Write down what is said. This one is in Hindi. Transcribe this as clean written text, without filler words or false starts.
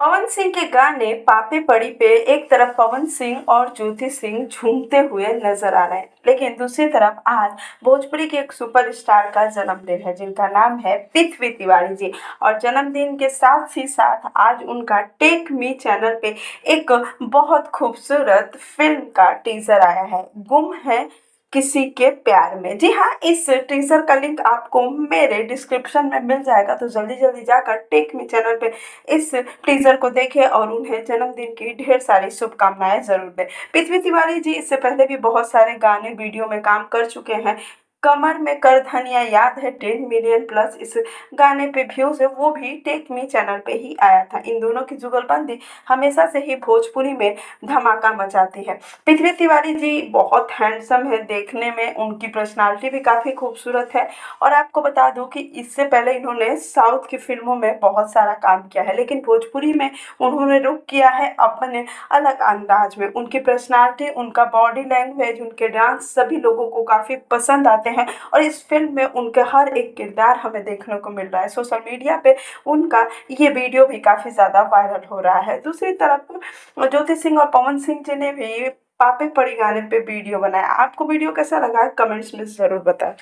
पवन सिंह के गाने पापे पड़ी पे एक तरफ पवन सिंह और ज्योति सिंह झूमते हुए नजर आ रहे हैं, लेकिन दूसरी तरफ आज भोजपुरी के एक सुपरस्टार का जन्मदिन है जिनका नाम है पृथ्वी तिवारी जी। और जन्मदिन के साथ ही साथ आज उनका टेक मी चैनल पे एक बहुत खूबसूरत फिल्म का टीजर आया है, गुम है किसी के प्यार में। जी हाँ, इस टीजर का लिंक आपको मेरे डिस्क्रिप्शन में मिल जाएगा, तो जल्दी जल्दी जाकर टेक मी चैनल पे इस टीजर को देखें और उन्हें जन्मदिन की ढेर सारी शुभकामनाएं जरूर दें। पृथ्वी तिवारी जी इससे पहले भी बहुत सारे गाने वीडियो में काम कर चुके हैं। कमर में कर धनिया याद है 10 मिलियन प्लस इस गाने पे व्यूज है, वो भी टेक मी चैनल पे ही आया था। इन दोनों की जुगलबंदी हमेशा से ही भोजपुरी में धमाका मचाती है। पृथ्वी तिवारी जी बहुत हैंडसम है देखने में, उनकी पर्सनालिटी भी काफ़ी खूबसूरत है। और आपको बता दूं कि इससे पहले इन्होंने साउथ की फिल्मों में बहुत सारा काम किया है, लेकिन भोजपुरी में उन्होंने रुख किया है अपने अलग अंदाज में। उनकी पर्सनालिटी, उनका बॉडी लैंग्वेज, उनके डांस सभी लोगों को काफ़ी पसंद आते हैं और इस फिल्म में उनके हर एक किरदार हमें देखने को मिल रहा है। सोशल मीडिया पे उनका ये वीडियो भी काफ़ी ज़्यादा वायरल हो रहा है। दूसरी तरफ ज्योति सिंह और पवन सिंह जी ने भी पापे पड़ी गाने पे वीडियो बनाया। आपको वीडियो कैसा लगा कमेंट्स में ज़रूर बताएं।